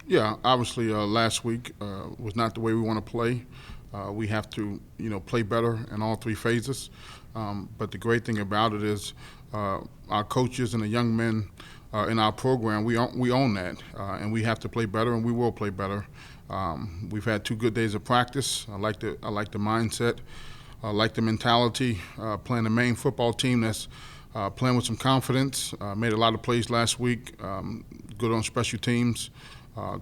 Yeah, obviously last week was not the way we want to play. We have to, play better in all three phases. But the great thing about it is our coaches and the young men in our program, we own that, and we have to play better, and we will play better. We've had 2 good days of practice. I like the mindset. I like the mentality. Playing the Maine football team that's playing with some confidence. Made a lot of plays last week. Good on special teams.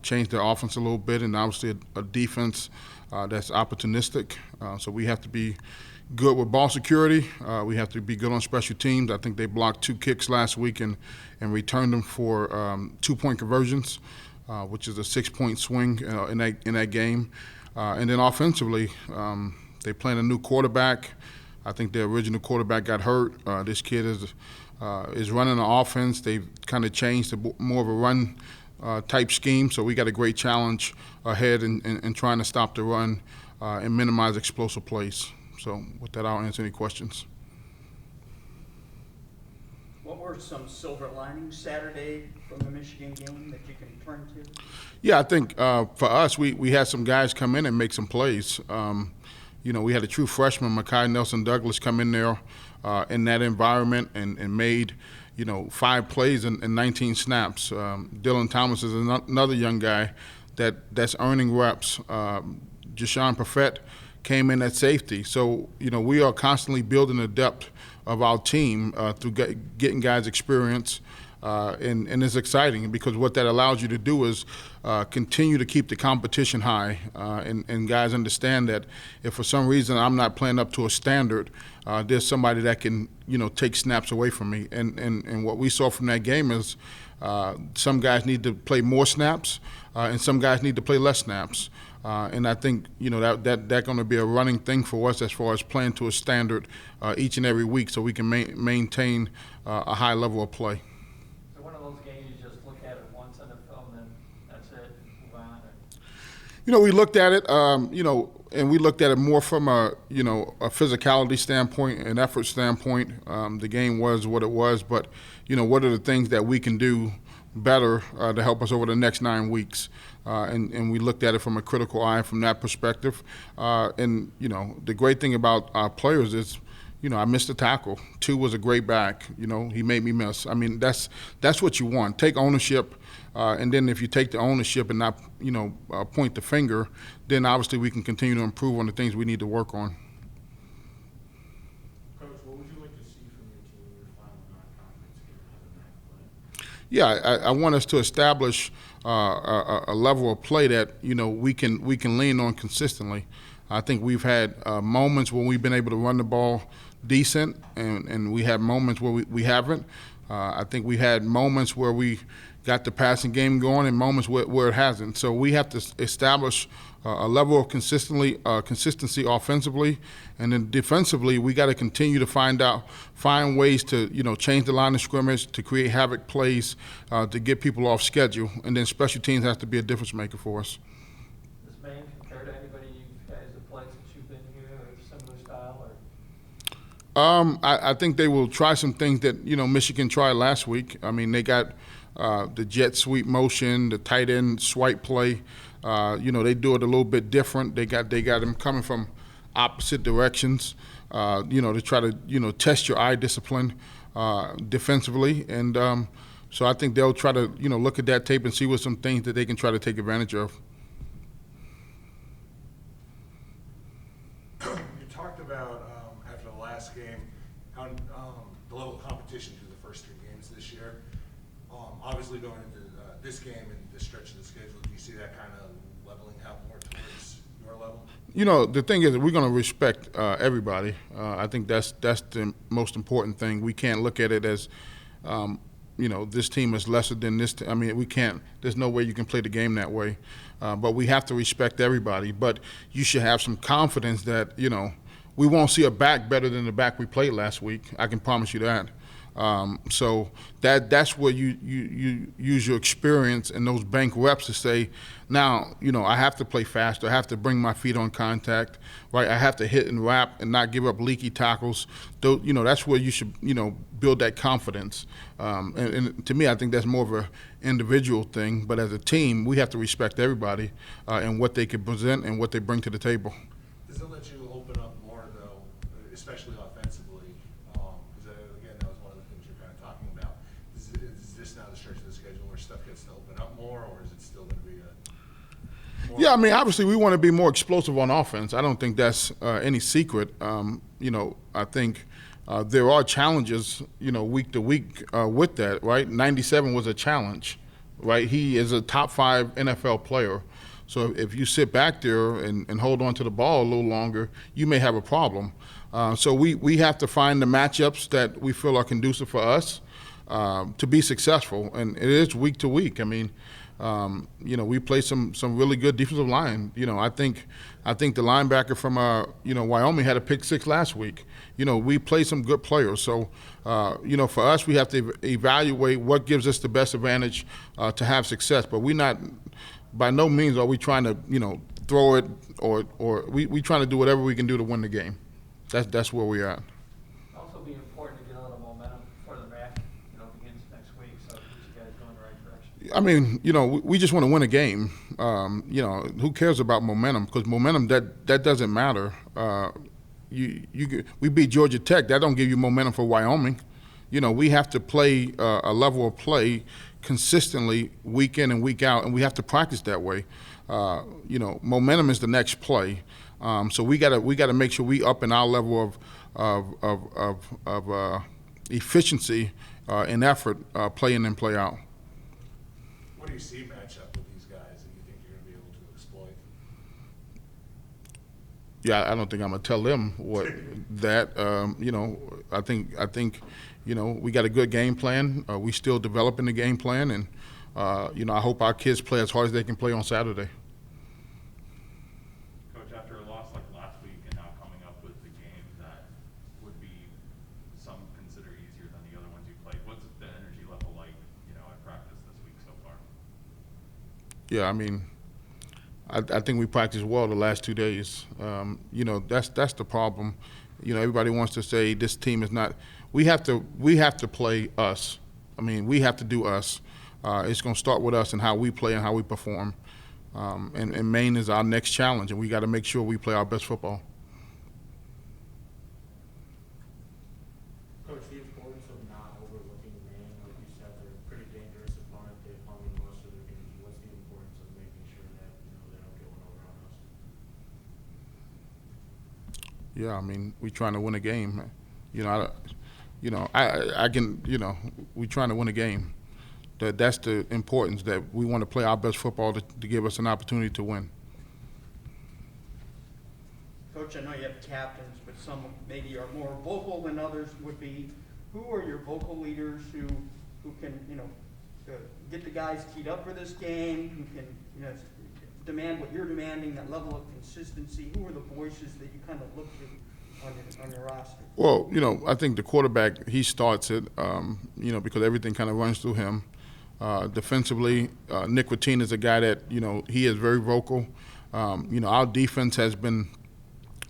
Changed their offense a little bit, and obviously a defense that's opportunistic. So we have to be good with ball security. We have to be good on special teams. I think they blocked 2 kicks last week and returned them for 2-point conversions, which is a 6-point swing in that game. And then offensively, they playing a new quarterback. I think their original quarterback got hurt. This kid is running the offense. They've kind of changed to more of a run type scheme, so we got a great challenge ahead in trying to stop the run and minimize explosive plays. So with that, I'll answer any questions. What were some silver linings Saturday from the Michigan game that you can turn to? Yeah, I think for us, we had some guys come in and make some plays. We had a true freshman, Mekhi Nelson Douglas, come in there in that environment and made 5 plays in 19 snaps. Dylan Thomas is another young guy that's earning reps. Jashawn Perfett came in at safety. So, we are constantly building the depth of our team through getting guys experience. And it's exciting because what that allows you to do is continue to keep the competition high. And guys understand that if for some reason I'm not playing up to a standard, there's somebody that can, take snaps away from me. And what we saw from that game is some guys need to play more snaps and some guys need to play less snaps. And I think, that's going to be a running thing for us as far as playing to a standard each and every week so we can maintain a high level of play. We looked at it, and we looked at it more from a physicality standpoint, an effort standpoint. The game was what it was, but, what are the things that we can do better to help us over the next 9 weeks? And we looked at it from a critical eye from that perspective. The great thing about our players is, I missed a tackle. 2 was a great back. He made me miss. I mean, that's what you want. Take ownership. And then if you take the ownership and not, point the finger, then obviously we can continue to improve on the things we need to work on. Coach, what would you like to see from your team in your final non-conference game of the play? Yeah, I want us to establish a level of play that, we can lean on consistently. I think we've had moments where we've been able to run the ball decent, and we had moments where we haven't. I think we had moments where we got the passing game going and moments where it hasn't. So we have to establish a level of consistency offensively, and then defensively we got to continue to find ways to change the line of scrimmage, to create havoc plays, to get people off schedule, and then special teams has to be a difference maker for us. Does Maine compare to anybody you guys have played since you've been here, or similar style? I think they will try some things that Michigan tried last week. I mean, they got the jet sweep motion, the tight end swipe play. They do it a little bit different. They got them coming from opposite directions. To try to test your eye discipline defensively, and so I think they'll try to look at that tape and see what some things that they can try to take advantage of. You talked about after the last game how the level of competition through the first 3 games this year. Obviously, going into this game and this stretch of the schedule, do you see that kind of leveling out more towards your level? The thing is that we're going to respect everybody. I think that's the most important thing. We can't look at it as, this team is lesser than this. I mean, we can't. There's no way you can play the game that way. But we have to respect everybody. But you should have some confidence that, we won't see a back better than the back we played last week. I can promise you that. So that's where you use your experience and those bank reps to say, now, I have to play faster. I have to bring my feet on contact, right? I have to hit and wrap and not give up leaky tackles. That's where you should, build that confidence. And to me, I think that's more of an individual thing. But as a team, we have to respect everybody and what they can present and what they bring to the table. Does it let you open up more, though, especially offensively? Because, again, that was one of the things you're kind of talking about. Is this now the stretch of the schedule where stuff gets to open up more, or is it still going to be a more? Yeah, I mean, obviously we want to be more explosive on offense. I don't think that's any secret. I think there are challenges, week to week with that, right? 97 was a challenge, right? He is a top 5 NFL player. So if you sit back there and hold on to the ball a little longer, you may have a problem. So we have to find the matchups that we feel are conducive for us to be successful. And it is week to week. I mean, we play some really good defensive line. I think the linebacker from Wyoming had a pick 6 last week. We play some good players. So for us, we have to evaluate what gives us the best advantage to have success. But by no means are we trying to throw it or we trying to do whatever we can do to win the game. That's where we're at. Also be important to get a little momentum for the back, begins next week, so get you guys going in the right direction. I mean, we just want to win a game. Who cares about momentum? Because momentum that doesn't matter. We beat Georgia Tech. That don't give you momentum for Wyoming. We have to play a level of play consistently week in and week out, and we have to practice that way. Momentum is the next play. So we gotta make sure we up in our level of efficiency and effort, play in and play out. What do you see match up with these guys that you think you're going to be able to exploit? Yeah, I don't think I'm gonna tell them what that. I think we got a good game plan. We still developing the game plan, and I hope our kids play as hard as they can play on Saturday. Coach, after a loss like last week and now coming up with the game that would be some consider easier than the other ones you played, what's the energy level like, at practice this week so far? Yeah, I mean, I think we practiced well the last 2 days. That's the problem. Everybody wants to say this team is not. We have to play us. I mean, we have to do us. It's going to start with us and how we play and how we perform. And Maine is our next challenge, and we got to make sure we play our best football. Coach, the importance of not overlooking Maine, like you said, they're a pretty dangerous opponent. They've hung in most of their games. What's the importance of making sure that they don't get one over on us? Yeah, I mean, we're trying to win a game. We're trying to win a game. That's the importance, that we want to play our best football to give us an opportunity to win. Coach, I know you have captains, but some maybe are more vocal than others would be. Who are your vocal leaders who can, get the guys teed up for this game, who can, demand what you're demanding, that level of consistency? Who are the voices that you kind of look to on your roster? Well, I think the quarterback, he starts it, because everything kind of runs through him. Defensively, Nick Routine is a guy that, he is very vocal. Our defense has been,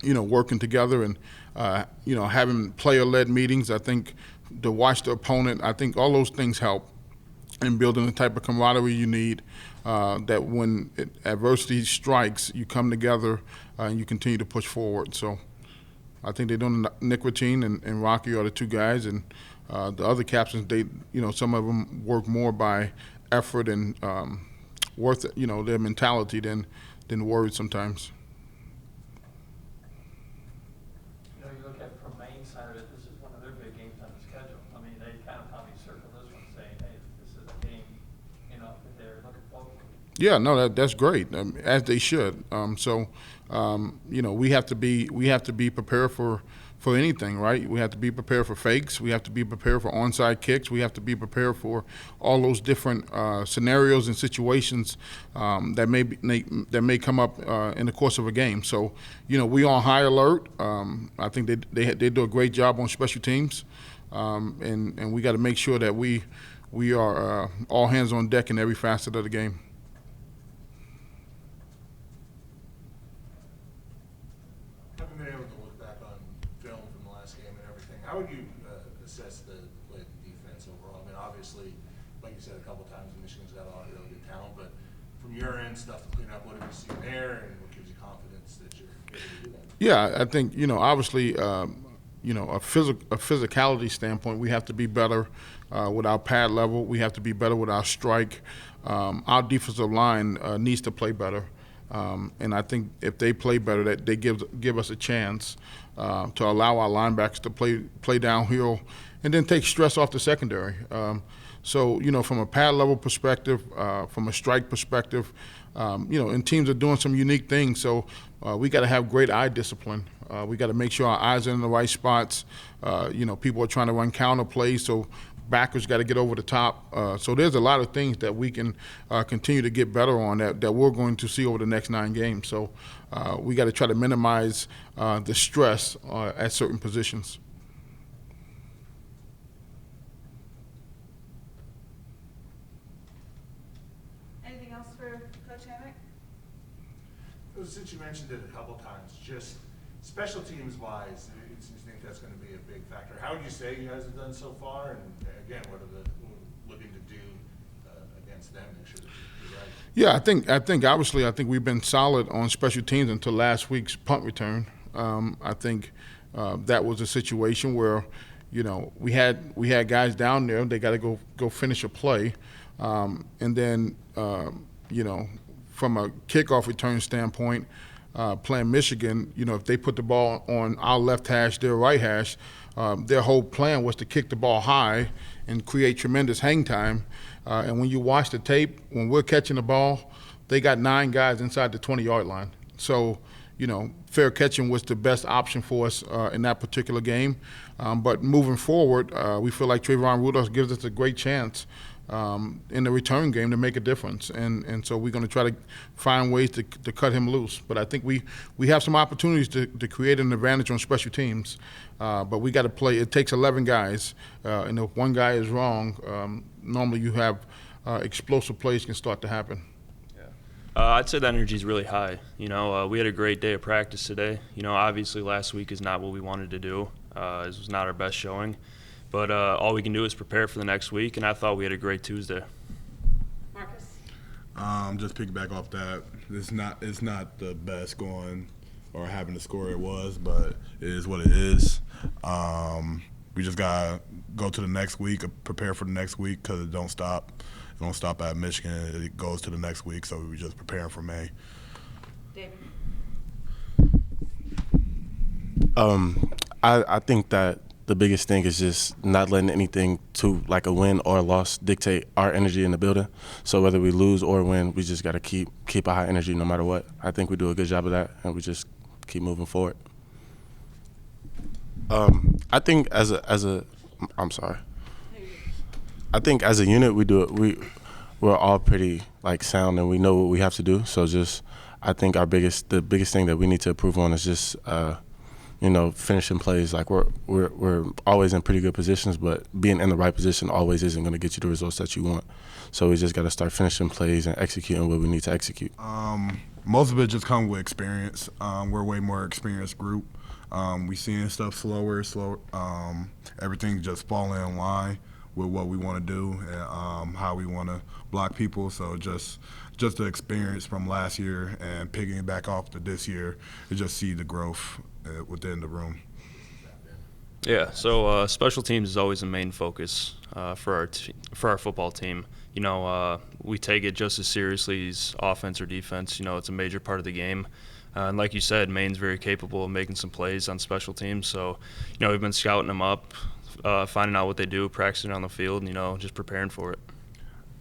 working together and, having player-led meetings. I think to watch the opponent, I think all those things help in building the type of camaraderie you need, that when adversity strikes, you come together and you continue to push forward. So I think they're doing. Nick Routine and Rocky are the two guys, and the other captains, some of them work more by effort and their mentality than words sometimes. You look at it from Maine side of it, this is one of their big games on the schedule. I mean, they kind of probably circle this one saying, hey, this is a game, that they're looking forward to. Yeah, no, that's great, as they should. We have to be prepared for anything, right? We have to be prepared for fakes. We have to be prepared for onside kicks. We have to be prepared for all those different scenarios and situations that may come up in the course of a game. So, we on high alert. I think they do a great job on special teams. and we got to make sure that we are all hands on deck in every facet of the game. Having been able to look back on film from the last game and everything, how would you assess the play of the defense overall? I mean, obviously, like you said a couple times, Michigan's got a lot of really good talent, but from your end, stuff to clean up, what have you seen there, and what gives you confidence that you're able to do that? Yeah, I think, obviously, a physicality standpoint, we have to be better with our pad level. We have to be better with our strike. Our defensive line needs to play better. And I think if they play better, that they give us a chance to allow our linebackers to play downhill and then take stress off the secondary. So, from a pad level perspective, from a strike perspective, and teams are doing some unique things. So we got to have great eye discipline. We got to make sure our eyes are in the right spots. People are trying to run counter plays, so backers got to get over the top. So there's a lot of things that we can continue to get better on that we're going to see over the next 9 games. So we got to try to minimize the stress at certain positions. Anything else for Coach Hammock? Since you mentioned it a couple times, just special teams wise, you think that's going to be a big factor. How would you say you guys have done so far? And again, what are we looking to do against them? Make sure that you're right. Yeah, I think obviously we've been solid on special teams until last week's punt return. I think that was a situation where, we had guys down there. They got to go finish a play, and then from a kickoff return standpoint, playing Michigan, if they put the ball on our left hash, their right hash, their whole plan was to kick the ball high and create tremendous hang time. And when you watch the tape, when we're catching the ball, they got 9 guys inside the 20-yard line. So, fair catching was the best option for us in that particular game. But moving forward, we feel like Trayvon Rudolph gives us a great chance in the return game to make a difference. And so we're going to try to find ways to cut him loose. But I think we have some opportunities to create an advantage on special teams. But we got to play. It takes 11 guys. And if one guy is wrong, normally you have explosive plays can start to happen. I'd say the energy is really high. We had a great day of practice today. Obviously last week is not what we wanted to do. It was not our best showing. But all we can do is prepare for the next week, and I thought we had a great Tuesday. Marcus? Just piggyback off that. It's not the best going or having to score it was, but it is what it is. We just gotta go to the next week, prepare for the next week, because it don't stop. It don't stop at Michigan. It goes to the next week, so we just preparing for May. David? I think that the biggest thing is just not letting anything to like a win or a loss dictate our energy in the building. So whether we lose or win, we just got to keep a high energy no matter what. I think we do a good job of that, and we just keep moving forward. I think as a unit we do it. We're all pretty sound, and we know what we have to do. So I think the biggest thing that we need to improve on is just finishing plays. We're always in pretty good positions, but being in the right position always isn't going to get you the results that you want. So we just got to start finishing plays and executing what we need to execute. Most of it just comes with experience. We're a way more experienced group. We seeing stuff slower. Everything just falling in line with what we want to do and how we want to block people. So just the experience from last year and picking back off to this year, to just see the growth within the room. Yeah, so special teams is always a main focus for our football team. We take it just as seriously as offense or defense. It's a major part of the game. And like you said, Maine's very capable of making some plays on special teams. So, we've been scouting them up, finding out what they do, practicing on the field, and, just preparing for it.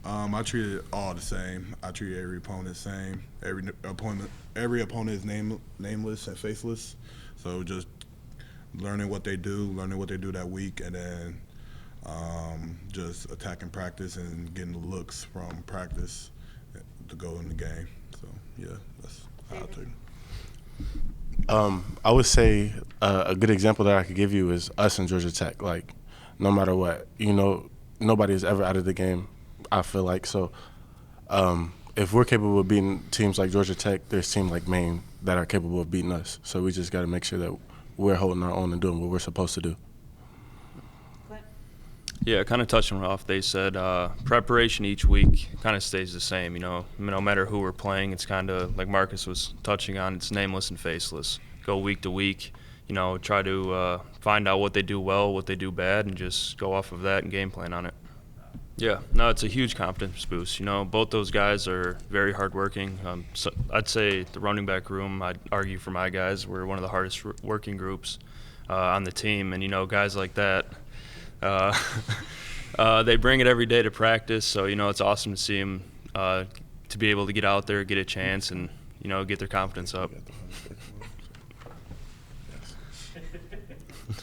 I treat it all the same. I treat every opponent the same. Every opponent is nameless and faceless. So just learning what they do that week, and then just attacking practice and getting the looks from practice to go in the game. So yeah, that's how I take it. I would say a good example that I could give you is us in Georgia Tech. no matter what. You know, nobody is ever out of the game, I feel like. So if we're capable of beating teams like Georgia Tech, there's teams like Maine that are capable of beating us. So we just got to make sure that we're holding our own and doing what we're supposed to do. Clint? Yeah, kind of touching off, they said preparation each week kind of stays the same. You know, no matter who we're playing, it's kind of like Marcus was touching on. It's nameless and faceless. Go week to week. You know, try to find out what they do well, what they do bad, and just go off of that and game plan on it. Yeah, no, it's a huge confidence boost. You know, both those guys are very hardworking. So I'd say the running back room, I'd argue for my guys, we're one of the hardest working groups on the team. And, you know, guys like that, they bring it every day to practice. So, you know, it's awesome to see them to be able to get out there, get a chance, and, you know, get their confidence up.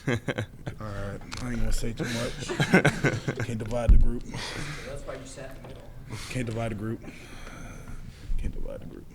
All right, I ain't gonna say too much. Can't divide the group. So that's why you sat in the middle. Can't divide the group. Can't divide the group.